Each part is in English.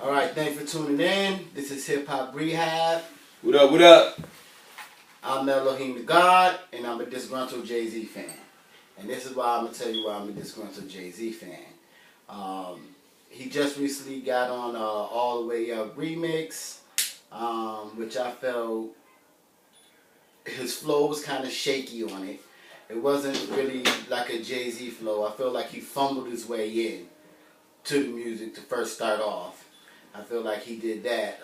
Alright, thanks for tuning in. This is Hip Hop Rehab. What up, what up? I'm l.o.heemdagod, and I'm a disgruntled Jay-Z fan. And this is why I'm going to tell you why I'm a disgruntled Jay-Z fan. He just recently got on All the Way Up remix, which I felt his flow was kind of shaky on it. It wasn't really like a Jay-Z flow. I feel like he fumbled his way in to the music to first start off. I feel like he did that.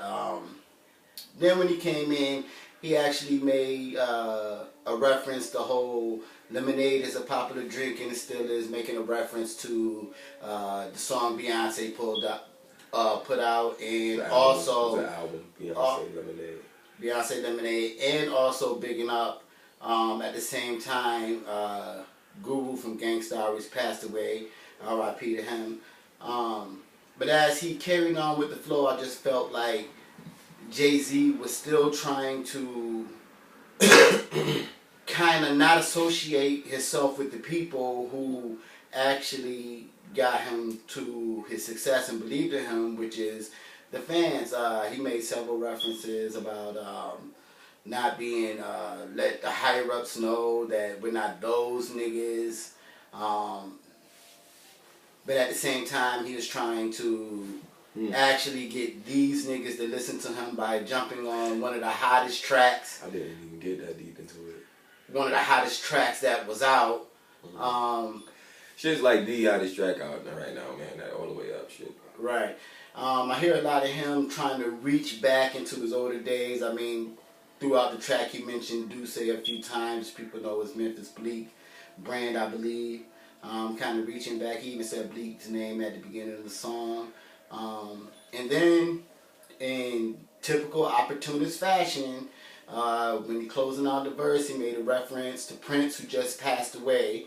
Then when he came in, he actually made a reference. The whole lemonade is a popular drink and it still is, making a reference to the song Beyonce put out, and also the album Beyonce Lemonade. Beyonce Lemonade, and also bigging up at the same time Guru from Gangsta always passed away. R.I.P. to him. But as he carried on with the flow, I just felt like Jay-Z was still trying to kind of not associate himself with the people who actually got him to his success and believed in him, which is the fans. He made several references about not being, let the higher-ups know that we're not those niggas. But at the same time, he was trying to actually get these niggas to listen to him by jumping on one of the hottest tracks. I didn't even get that deep into it. One of the hottest tracks that was out. Shit's like the hottest track out right now, man. That All the Way Up shit. Right. I hear a lot of him trying to reach back into his older days. I mean, throughout the track he mentioned Do Say a few times. People know it's Memphis Bleak brand, I believe. Kind of reaching back. He even said Bleak's name at the beginning of the song. And then, in typical opportunist fashion, when he closing out the verse, he made a reference to Prince, who just passed away,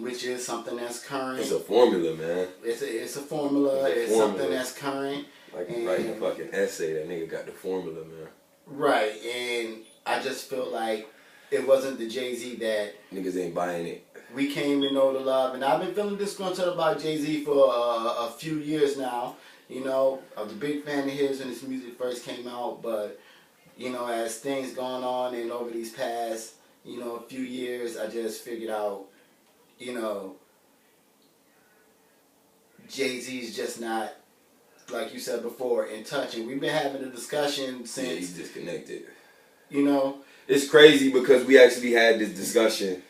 which is something that's current. It's a formula, man. It's a formula. It's something that's current. Like he's writing a fucking essay. That nigga got the formula, man. Right, and I just feel like it wasn't the Jay-Z that niggas ain't buying it. We came to know the love, and I've been feeling disgruntled about Jay-Z for a few years now. You know, I was a big fan of his when his music first came out, but, you know, as things going on and over these past, you know, a few years, I just figured out, you know, Jay-Z's just not, like you said before, in touch. And we've been having a discussion since... Yeah, he's disconnected. You know? It's crazy because we actually had this discussion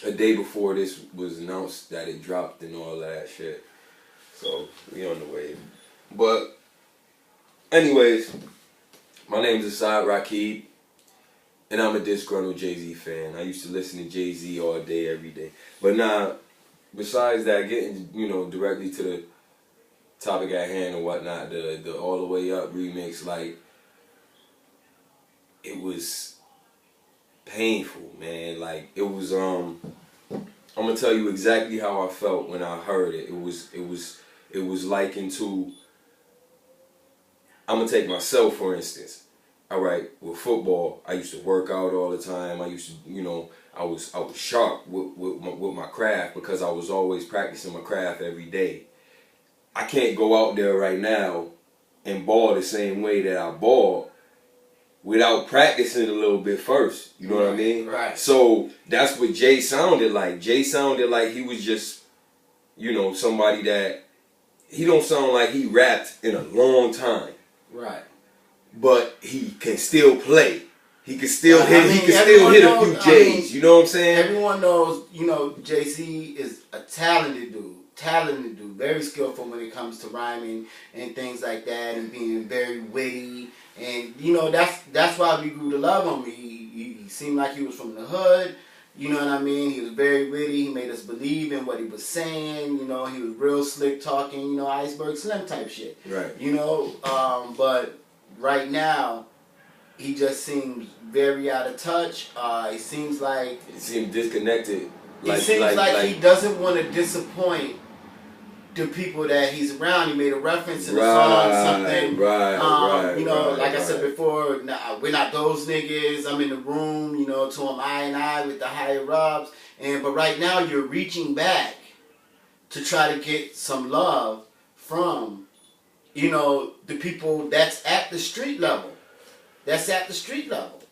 a day before this was announced that it dropped and all that shit. So, we on the wave. But, anyways, my name's Asad, Raqib, and I'm a disgruntled Jay-Z fan. I used to listen to Jay-Z all day, every day. But now, besides that, getting, you know, directly to the topic at hand and whatnot, the All the Way Up remix, like, it was painful, man. Like, it was I'm gonna tell you exactly how I felt when I heard it. It was likened to, I'm gonna take myself for instance. All right, with football, I used to work out all the time. I used to, you know, I was sharp with my craft because I was always practicing my craft every day. I can't go out there right now and ball the same way that I balled without practicing a little bit first. You know what I mean? Right. So that's what Jay sounded like. Jay sounded like he was just, you know, somebody that, he don't sound like he rapped in a long time. Right. But he can still play. He can still hit a few J's. You know what I'm saying? Everyone knows, you know, Jay-Z is a talented dude. Very skillful when it comes to rhyming and things like that, and being very witty. And, you know, that's why we grew to love him. He seemed like he was from the hood. You know what I mean? He was very witty. He made us believe in what he was saying. You know, he was real slick talking, you know, Iceberg Slim type shit. Right. You know, but right now, he just seems very out of touch. It seems like... He seems disconnected. It seems like he doesn't want to disappoint the people that he's around. He made a reference in the song, something. You know, like I said before, we're not those niggas. I'm in the room, you know, to him eye and eye with the higher ups. But right now you're reaching back to try to get some love from, you know, the people that's at the street level. That's at the street level.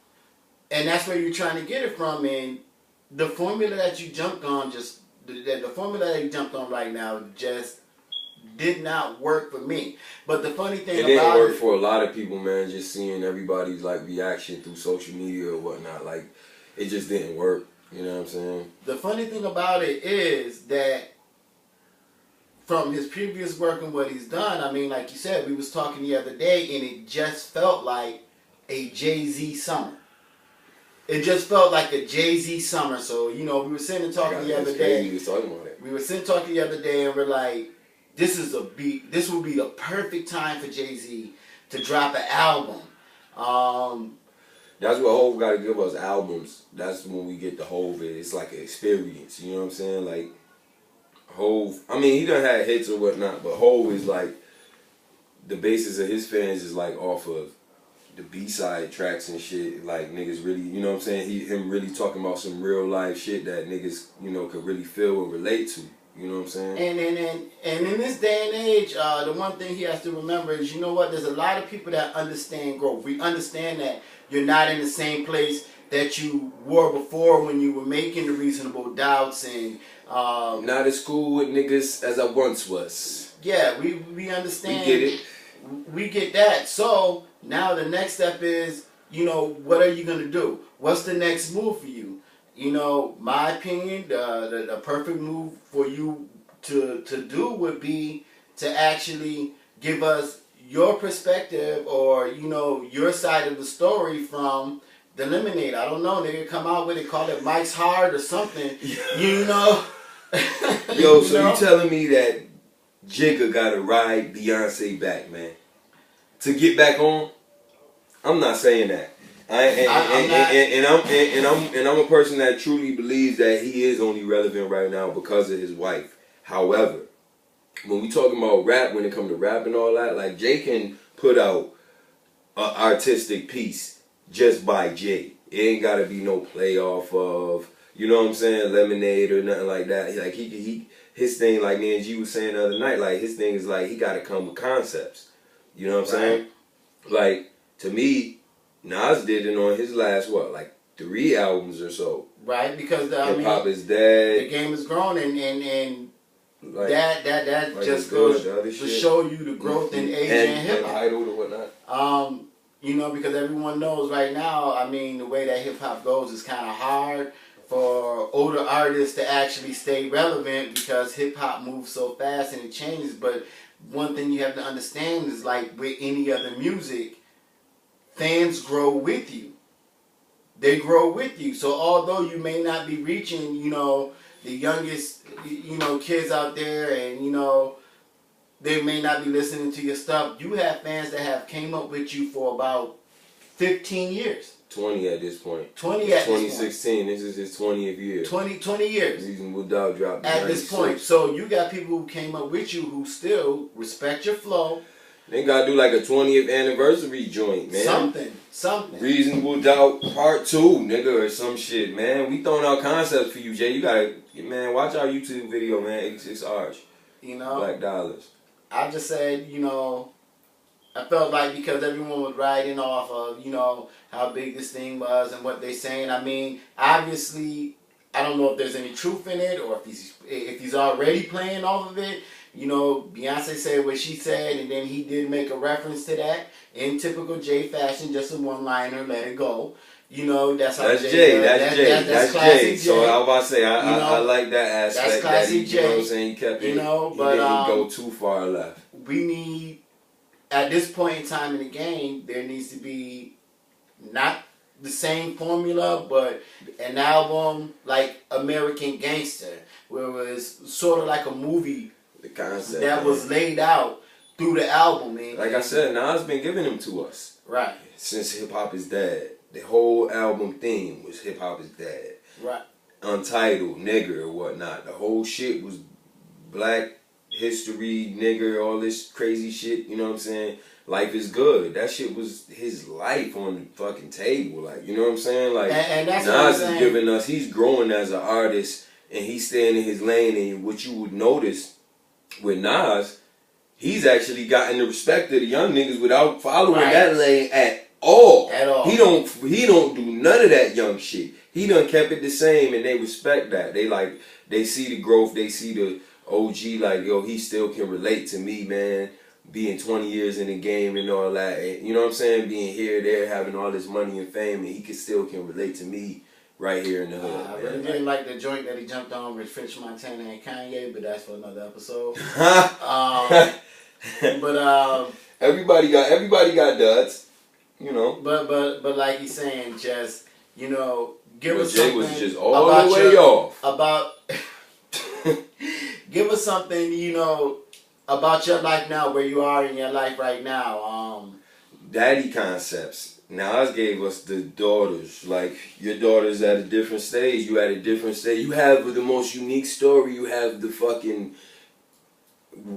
And that's where you're trying to get it from. And the formula that you jumped on the formula that you jumped on right now just did not work for me. But the funny thing about it didn't work for a lot of people, man. Just seeing everybody's like reaction through social media or whatnot, like it just didn't work. You know what I'm saying? The funny thing about it is that from his previous work and what he's done, I mean, like you said, we was talking the other day, and it just felt like a Jay-Z summer. It just felt like a Jay-Z summer. So, you know, we were sitting and talking the other day. We was talking about it. We were sitting talking the other day, and we're like, this would be the perfect time for Jay-Z to drop an album. That's what Hov got to give us, albums. That's when we get the Hov. It's like an experience. You know what I'm saying? Like, Hov, I mean, he done had hits or whatnot, but Hov is like, the basis of his fans is like off of the B-side tracks and shit. Like, niggas really, you know what I'm saying? Him really talking about some real life shit that niggas, you know, could really feel and relate to. You know what I'm saying? And in this day and age, the one thing he has to remember is, you know what? There's a lot of people that understand growth. We understand that you're not in the same place that you were before when you were making the Reasonable Doubts and not as cool with niggas as I once was. Yeah, we understand. We get it. We get that. So now the next step is, you know, what are you gonna do? What's the next move for you? You know, my opinion, the perfect move for you to do would be to actually give us your perspective or, you know, your side of the story from the Lemonade. I don't know, nigga, come out with it, call it Mike's Hard or something, you know. Yo, so you telling me that Jigga gotta ride Beyonce back, man, to get back on? I'm not saying that. I'm a person that truly believes that he is only relevant right now because of his wife. However, when we talking about rap, when it comes to rap and all that, like Jay can put out an artistic piece just by Jay. It ain't gotta be no play off of, you know what I'm saying, Lemonade or nothing like that. Like his thing, like me and G was saying the other night, like his thing is like he gotta come with concepts. You know what I'm saying? Like, to me, Nas did it on his last, like 3 albums or so. Right, because Hip Hop is dead. The game is grown, and like, that like just goes to shit. show you the growth in age and hip hop. And Idol or whatnot. You know, because everyone knows right now, I mean, the way that hip hop goes is kind of hard for older artists to actually stay relevant because hip hop moves so fast and it changes. But one thing you have to understand is, like with any other music, fans grow with you. They grow with you. So although you may not be reaching, you know, the youngest, you know, kids out there, and you know, they may not be listening to your stuff, you have fans that have came up with you for about 15 years. 20 at this point. 20 at 2016. This is his 20th year. 20 years. Reasonable Doubt dropped at this point. So you got people who came up with you who still respect your flow. They gotta do like a 20th anniversary joint, man. Something. Reasonable Doubt Part 2, nigga, or some shit, man. We throwing out concepts for you, Jay. You gotta, man, watch our YouTube video, man. It's ours. You know? Black Dollars. I just said, you know, I felt like because everyone was riding off of, you know, how big this thing was and what they saying. I mean, obviously, I don't know if there's any truth in it or if he's already playing off of it. You know, Beyonce said what she said, and then he did make a reference to that in typical Jay fashion, just a one-liner, let it go. You know, that's how Jay. That's classic Jay. Jay. So I was about to say, I know, like that aspect. That's classic Jay. You know what I'm saying? He kept it. You know, He but didn't go too far left. We need, at this point in time in the game, there needs to be not the same formula, but an album like American Gangster, where it was sort of like a movie. The concept that was laid out through the album, man. Like I said, Nas been giving them to us. Right. Since Hip Hop is Dead. The whole album theme was Hip Hop is Dead. Right. Untitled, nigger, or whatnot. The whole shit was black history, nigger, all this crazy shit, you know what I'm saying? Life is Good. That shit was his life on the fucking table. Like, you know what I'm saying? Like, and that's Nas is giving us, he's growing as an artist, and he's staying in his lane, and what you would notice with Nas, he's actually gotten the respect of the young niggas without following Right. that lane at all. At all. He don't do none of that young shit. He done kept it the same, and they respect that. They see the growth. They see the OG, like, yo, he still can relate to me, man. Being 20 years in the game and all that, and, you know what I'm saying? Being here, there, having all this money and fame, and he still can relate to me right here in the hood. I really didn't like the joint that he jumped on with French Montana and Kanye, but that's for another episode. But everybody got duds, you know. But like he's saying, just, you know, give us Jay something was just all the way off. Give us something, you know, about your life now, where you are in your life right now. Daddy concepts. Nas gave us the daughters. Like, your daughter's at a different stage. You at a different stage. You have the most unique story. You have the fucking...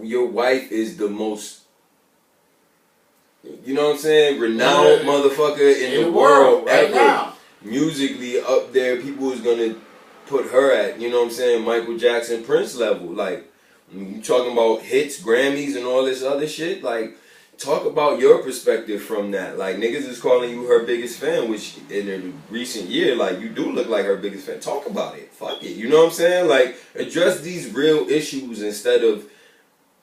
Your wife is the most... You know what I'm saying? Renowned motherfucker in the world right ever. now. Musically up there. People is gonna put her at, you know what I'm saying, Michael Jackson, Prince level. Like, you talking about hits, Grammys, and all this other shit. Like, talk about your perspective from that. Like, niggas is calling you her biggest fan, which in a recent year, like, you do look like her biggest fan. Talk about it. Fuck it. You know what I'm saying? Like, address these real issues instead of,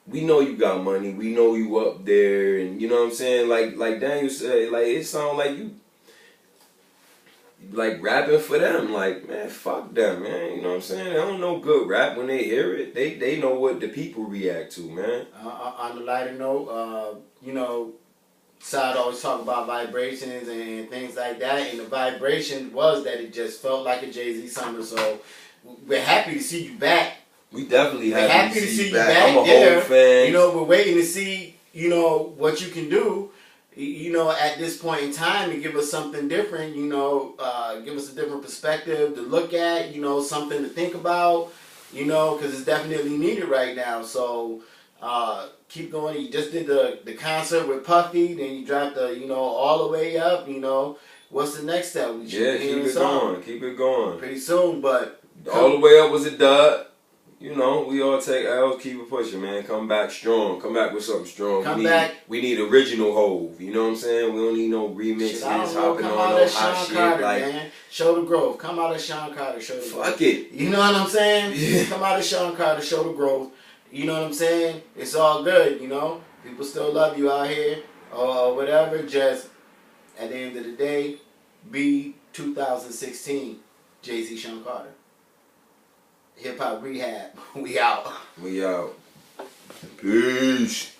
we know you got money, we know you up there, and you know what I'm saying? Like Daniel said, like, it sound like you like rapping for them. Like, man, fuck them, man. You know what I'm saying? They don't know good rap when they hear it. They know what the people react to, man. On the lighter note, you know, Asad always talk about vibrations and things like that, and the vibration was that it just felt like a Jay-Z summer. So we're happy to see you back. We definitely We're happy to see you back. I'm a whole fan. You know, we're waiting to see, you know, what you can do, you know, at this point in time, and give us something different, you know, give us a different perspective to look at, you know, something to think about, you know, because it's definitely needed right now. So keep going. You just did the concert with Puffy, then you dropped the, you know, All the Way Up, you know. What's the next step? We should keep it going. Keep it going. Pretty soon, but All the Way Up was a dud. You know, we all take L's, keep it pushing, man. Come back strong. Come back with something strong. We need original Hove. You know what I'm saying? We don't need no remixes, hopping on no hot shit. Like, man. Show the growth. Come out of Sean Carter, show the growth. Fuck it. You know what I'm saying? Yeah. Come out of Sean Carter, show the growth. You know what I'm saying? It's all good, you know? People still love you out here or whatever. Just, at the end of the day, be 2016 Jay-Z, Sean Carter. Hip Hop Rehab. We out. We out. Peace.